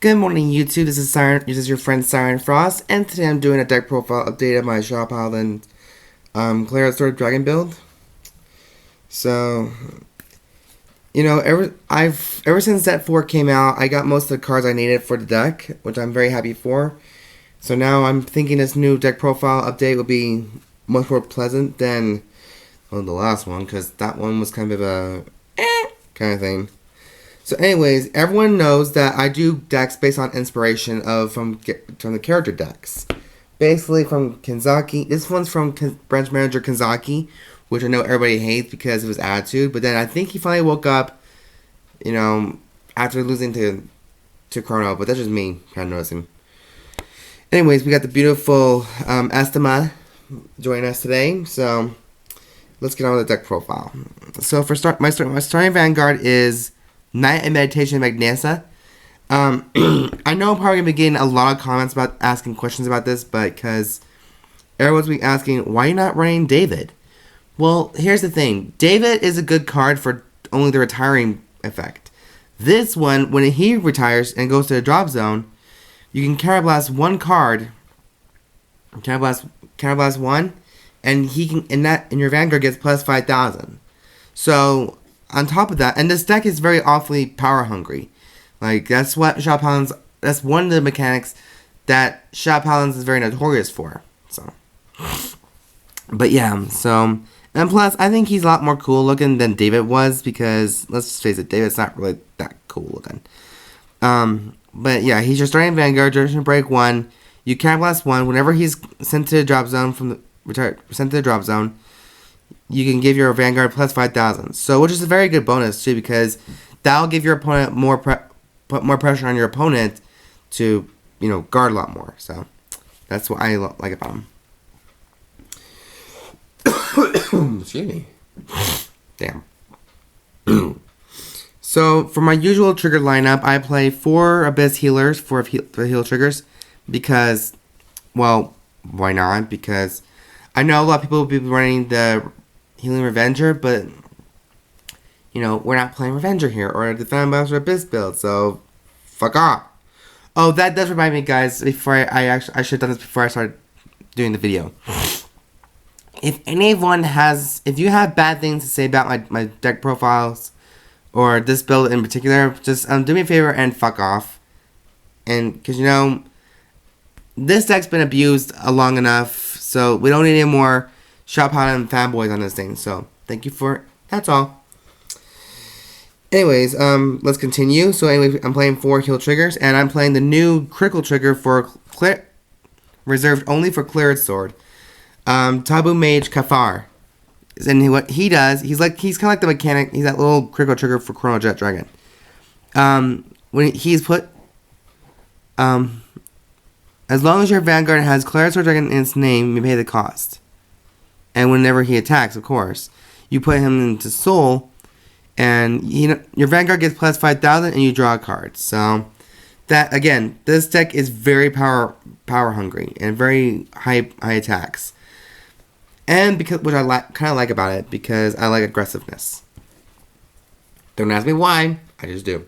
Good morning, YouTube. This is Siren. This is your friend Siren Frost, and today I'm doing a deck profile update of my Shaw Paladin Claret Dragon build. So, ever since Set 4 came out, I got most of the cards I needed for the deck, which I'm very happy for. So now I'm thinking this new deck profile update will be much more pleasant than the last one, because that one was kind of a kind of thing. So anyways, everyone knows that I do decks based on inspiration from the character decks. Basically from Kanzaki. This one's from branch manager Kanzaki, which I know everybody hates because of his attitude. But then I think he finally woke up, after losing to Chrono. But that's just me kind of noticing. Anyways, we got the beautiful Estima joining us today. So let's get on with the deck profile. So for my starting Vanguard is Night and Meditation by Nessa. I know I'm probably going to be getting a lot of comments about asking questions about this, but because everyone's been asking, why are you not running David? Well, here's the thing. David is a good card for only the retiring effect. This one, when he retires and goes to the drop zone, you can counterblast one card, counterblast one, and he can, and your Vanguard gets plus 5,000. So on top of that, and this deck is very awfully power hungry. Like, that's what Shaw Paladins, that's one of the mechanics that Shaw Paladins is very notorious for. So, but yeah, so, and plus, I think he's a lot more cool looking than David was, because, let's just face it, David's not really that cool looking. But yeah, he's your starting Vanguard, duration break 1, you counterblast 1, whenever he's sent to the drop zone sent to the drop zone, you can give your Vanguard plus 5,000. So, which is a very good bonus too, because that'll give your opponent put more pressure on your opponent to, guard a lot more. So, that's what I like about him. Excuse me. Damn. So, for my usual trigger lineup, I play 4 Abyss Healers for heal triggers, because, well, why not? Because I know a lot of people will be running the Healing Revenger, but, we're not playing Revenger here, or a Defend Master Abyss build, so fuck off. Oh, that does remind me, guys, before I should have done this before I started doing the video. If you have bad things to say about my deck profiles, or this build in particular, just do me a favor and fuck off. And, because, this deck's been abused long enough, so we don't need any more Shop Paladin fanboys on this thing. So, thank you for, that's all. Anyways, let's continue. So, anyway, I'm playing 4 heal triggers, and I'm playing the new critical trigger for reserved only for Claret Sword. Taboo Mage Cafar. And what he does, he's kind of like the mechanic, he's that little critical trigger for Chrono Jet Dragon. When he's put, as long as your Vanguard has Claret Sword Dragon in its name, you pay the cost. And whenever he attacks, of course, you put him into Soul, and your Vanguard gets plus 5,000, and you draw a card. So, that again, this deck is very power hungry and very high attacks. And because, which I kind of like about it, because I like aggressiveness. Don't ask me why, I just do.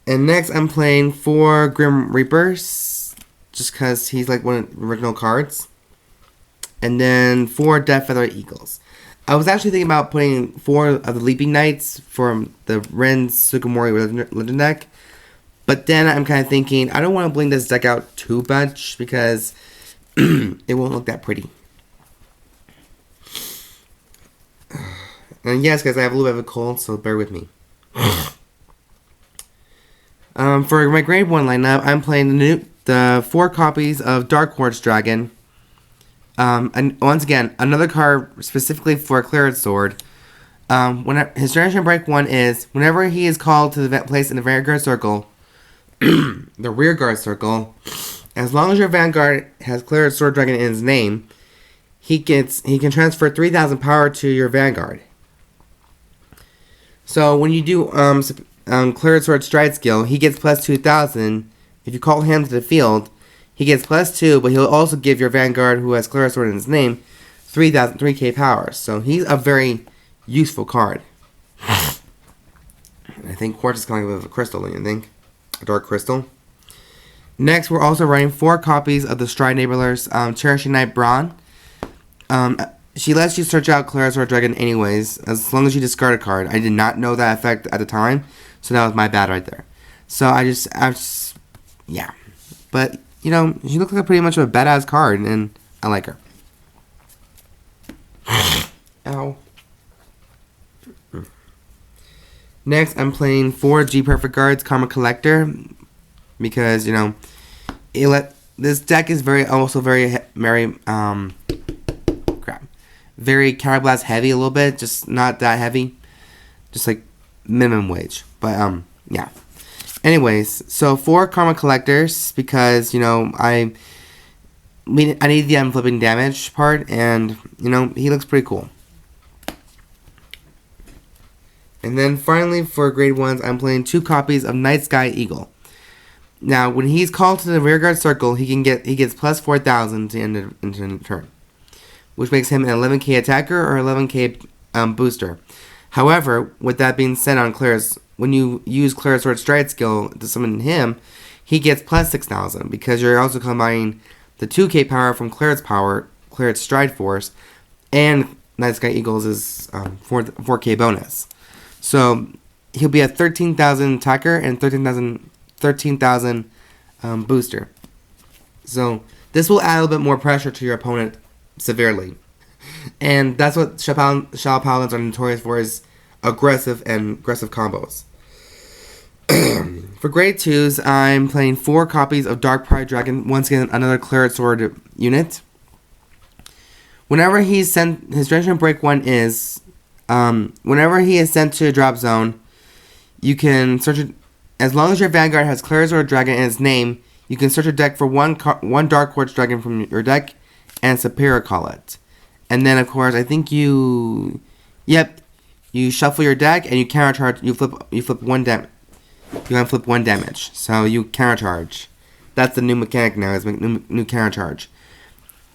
And next, I'm playing 4 Grim Reapers, just because he's like one of the original cards. And then 4 Death Feather Eagles. I was actually thinking about putting 4 of the Leaping Knights from the Ren Sugimori Legend deck. But then I'm kind of thinking, I don't want to bling this deck out too much, because it won't look that pretty. And yes, guys, I have a little bit of a cold, so bear with me. For my grade 1 lineup, I'm playing the 4 copies of Darkquartz Dragon. And once again, another card specifically for Claret Sword. His generation break 1 is, whenever he is called to the place in the Vanguard Circle, the Rear Guard Circle, as long as your Vanguard has Claret Sword Dragon in his name, he can transfer 3,000 power to your Vanguard. So when you do Claret Sword Stride skill, he gets plus 2,000. If you call him to the field, he gets plus 2, but he'll also give your Vanguard, who has Claret Sword in his name, 3K power. So he's a very useful card. I think Quartz is kind of a crystal, don't you think? Dark Crystal. Next, we're also running 4 copies of the Stride Neighborless Cherishing Knight Brawn. She lets you search out Claret Dragon anyways, as long as you discard a card. I did not know that effect at the time, so that was my bad right there. So yeah. But, you know, she looks like pretty much a badass card, and I like her. Ow. Next, I'm playing 4 G Perfect cards, Karma Collector, because, you know, this deck is very Counterblast heavy a little bit, just not that heavy, just like minimum wage. But yeah. Anyways, so 4 Karma Collectors because, you know, I need the unflipping damage part, and, you know, he looks pretty cool. And then finally for grade 1s, I'm playing 2 copies of Night Sky Eagle. Now, when he's called to the rearguard circle, he gets plus 4,000 to end the turn, which makes him an 11k attacker or 11k booster. However, with that being said, on Claret's, when you use Claret's Sword Stride skill to summon him, he gets plus 6,000 because you're also combining the 2k power from Claret's Stride Force, and Night Sky Eagles is 4k bonus. So he'll be a 13,000 attacker and 13,000 booster. So this will add a little bit more pressure to your opponent severely. And that's what Shao Paladins are notorious for, is aggressive combos. For grade 2s, I'm playing 4 copies of Darkpride Dragon, once again another Claret Sword unit. Whenever he's sent, his Generation Break 1 is, whenever he is sent to a drop zone, you can search it. As long as your Vanguard has Claret Sword Dragon in its name, you can search your deck for one Darkquartz Dragon from your deck and Superior Call it. And then, of course, I think you shuffle your deck and you countercharge. You flip 1 damage. You unflip 1 damage, so you countercharge. That's the new mechanic now. Is new countercharge.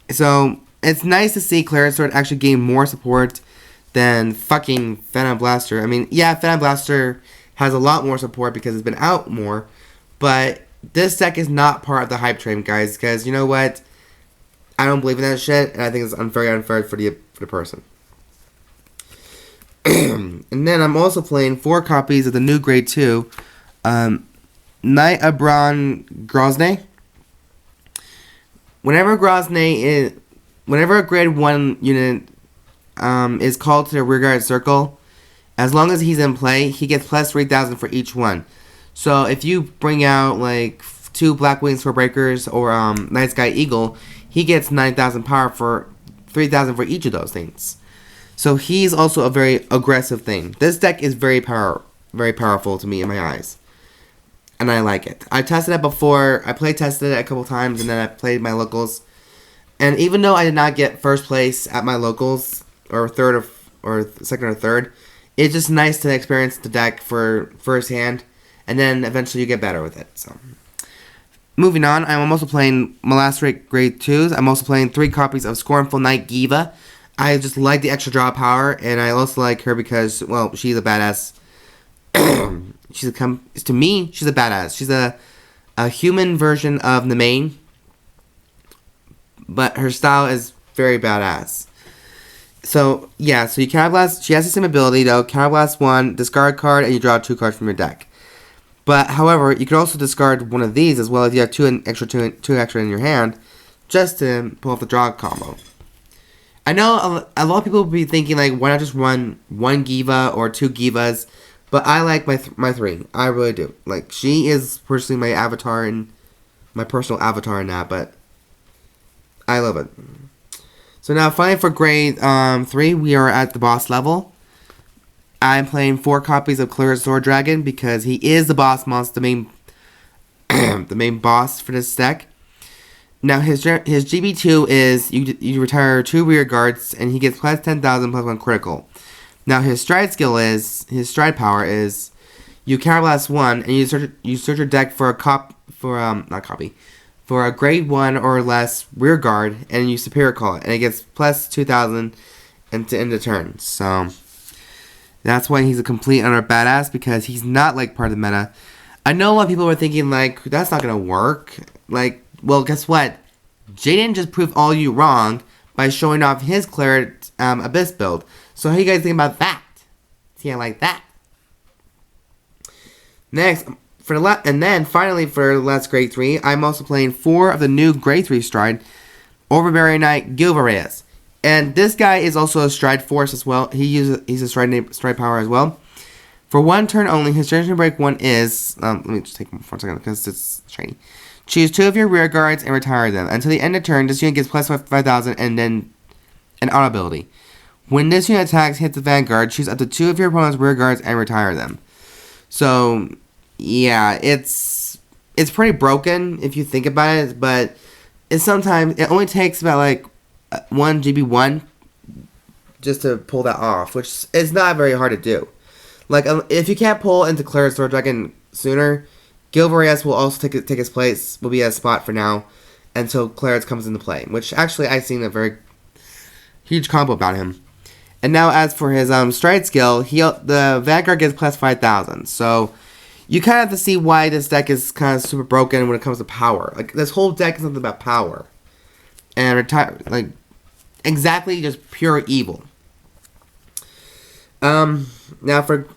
So it's nice to see Claret Sword actually gain more support than fucking Phantom Blaster. I mean, yeah, Phantom Blaster has a lot more support because it's been out more, but this deck is not part of the hype train, guys, because you know what? I don't believe in that shit, and I think it's very unfair for the person. And then I'm also playing 4 copies of the new grade 2, Knight of Brawn Grosne. Whenever a grade 1 unit is called to the rearguard circle, as long as he's in play, he gets plus 3,000 for each one. So if you bring out like 2 Black Wings for Breakers or Night Sky Eagle, he gets 9,000 power for 3,000 for each of those things. So he's also a very aggressive thing. This deck is very powerful to me in my eyes, and I like it. I tested it before. I tested it a couple times, and then I played my locals. And even though I did not get first place at my locals, or third or second or third, it's just nice to experience the deck for firsthand, and then eventually you get better with it. So, moving on, I'm also playing Molastrate grade 2s. I'm also playing 3 copies of Scournful Knight Gyva. I just like the extra draw power, and I also like her because, well, she's a badass. To me, she's a badass. She's a human version of the main, but her style is very badass. So, yeah, so you counterblast. She has the same ability, though. Counterblast 1, discard card, and you draw 2 cards from your deck. But, however, you can also discard one of these as well if you have two extra in your hand, just to pull off the draw combo. I know a lot of people will be thinking, like, why not just run 1 Gyva or 2 Gyvas? But I like my 3. I really do. Like, she is personally my avatar and my personal avatar in that, but I love it. So now, finally, for grade 3, we are at the boss level. I'm playing 4 copies of Claret Sword Dragon because he is the boss monster, the main boss for this deck. Now, his GB2 is you retire 2 rear guards, and he gets plus 10,000 plus 1 critical. Now, his stride power is you counterblast 1, and you search your deck for a grade 1 or less rear guard, and you superior call it, and it gets plus 2,000 and to end the turn. So that's why he's a complete utter badass, because he's not like part of the meta. I know a lot of people were thinking, like, that's not gonna work. Like, well, guess what? Jaden just proved all you wrong by showing off his Claret Abyss build. So how you guys think about that? See, I like that. Next, and then finally for the last grade 3, I'm also playing 4 of the new grade 3 stride, Overbearing Knight Gilvaese. And this guy is also a stride force as well. He's a stride power as well. For 1 turn only, his generation break 1 is, let me just take 1 second because it's shiny. Choose 2 of your rear guards and retire them. Until the end of turn, this unit gets plus 5,000 and then an auto ability. When this unit attacks, hits the vanguard, choose up to 2 of your opponent's rear guards and retire them. So, yeah, it's pretty broken if you think about it, but it only takes about like 1 GB1 just to pull that off, which is not very hard to do. Like, if you can't pull into Claret's Dragon sooner, Gilvaese will also take his place, will be a spot for now, until Claret comes into play, which actually I've seen a very huge combo about him. And now as for his stride skill, the Vanguard gets plus 5,000, so you kind of have to see why this deck is kind of super broken when it comes to power. Like, this whole deck is something about power. And exactly just pure evil. Now for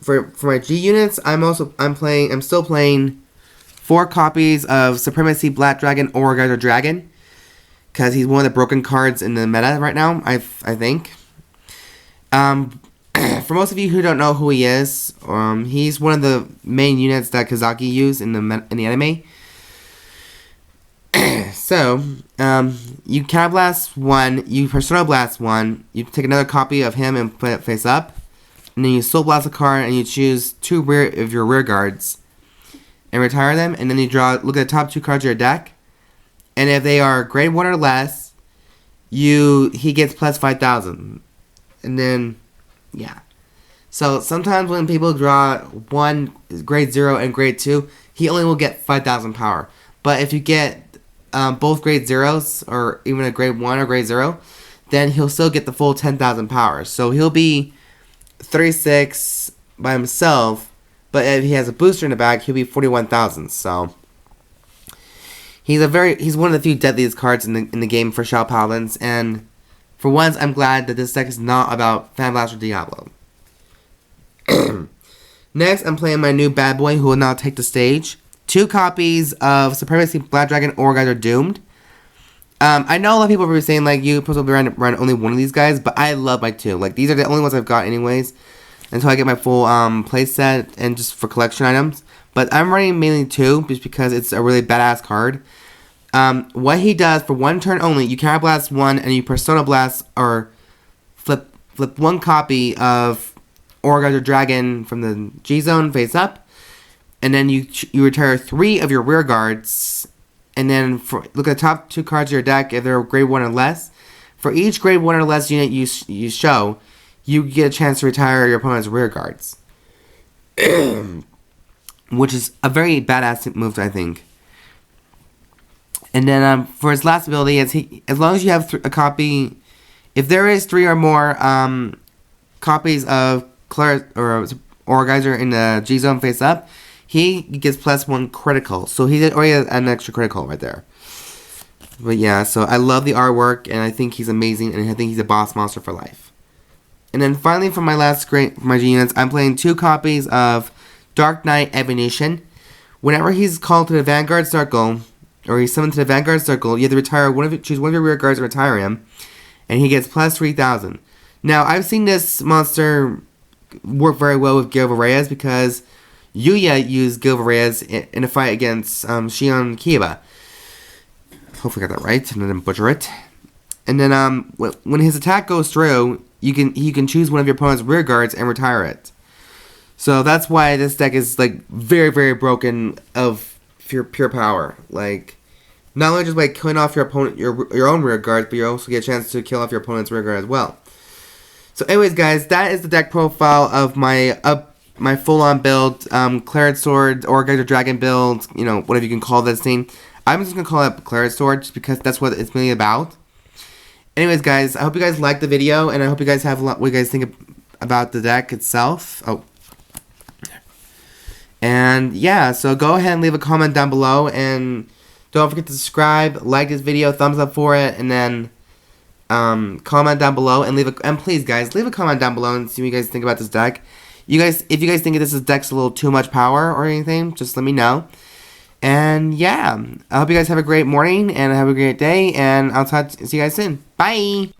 my G units, I'm still playing 4 copies of Supremacy Black Dragon Aurageyser Dragon, because he's one of the broken cards in the meta right now, I think. For most of you who don't know who he is, he's one of the main units that Kazaki used in the anime. So, you Counterblast 1, you Persona Blast 1, you take another copy of him and put it face up, and then you Soul Blast a card and you choose 2 of your rear guards and retire them, and then you look at the top 2 cards of your deck, and if they are grade 1 or less, he gets plus 5,000. And then, yeah. So sometimes when people draw 1 grade 0 and grade 2, he only will get 5,000 power. But if you get both grade 0s, or even a grade 1 or grade 0, then he'll still get the full 10,000 power. So he'll be 36 by himself, but if he has a booster in the back, he'll be 41,000. So he's one of the few deadliest cards in the game for Shao Paladins, and for once, I'm glad that this deck is not about Fan Blast or Diablo. Next, I'm playing my new bad boy who will now take the stage. 2 copies of Supremacy Black Dragon Aurageyser Doomed. I know a lot of people are saying, like, you're supposed to run only one of these guys, but I love my 2. Like, these are the only ones I've got anyways, until I get my full play set and just for collection items. But I'm running mainly 2 just because it's a really badass card. What he does for 1 turn only, you Counterblast 1 and you Persona Blast or flip 1 copy of Aurageyser Dragon from the G zone face up, and then you retire 3 of your rear guards, and then look at the top 2 cards of your deck if they're grade 1 or less. For each grade 1 or less unit you show, you get a chance to retire your opponent's rear guards, which is a very badass move, I think. And then for his last ability, as long as you have a copy, if there is 3 or more copies of Claret or Aurageyser in the G zone face up, he gets plus 1 critical. So he already has an extra critical right there. But yeah, so I love the artwork, and I think he's amazing, and I think he's a boss monster for life. And then finally, for my G units, I'm playing 2 copies of Dark Knight Efnysien. Whenever he's called to the Vanguard Circle, or he's summoned to the Vanguard Circle, you have to choose one of your rear guards and retire him, and he gets plus 3,000. Now, I've seen this monster work very well with Gilvaese because Yuya used Gilvaese in a fight against Shion Kiba. Hopefully I got that right and I didn't butcher it. And then when his attack goes through, you can choose one of your opponent's rear guards and retire it. So that's why this deck is like very, very broken of pure power. Like, not only just by killing off your opponent, your own rear guards, but you also get a chance to kill off your opponent's rear guard as well. So anyways, guys, that is the deck profile of my full-on build, Claret Sword, Aurageyser Dragon build, whatever you can call this thing. I'm just going to call it Claret Sword just because that's what it's mainly about. Anyways, guys, I hope you guys liked the video, and I hope you guys have what you guys think about the deck itself. Oh. And yeah, so go ahead and leave a comment down below, and don't forget to subscribe, like this video, thumbs up for it, and then comment down below and please guys, leave a comment down below and see what you guys think about this deck. If you guys think this deck's a little too much power or anything, just let me know. And yeah, I hope you guys have a great morning and have a great day, and see you guys soon. Bye!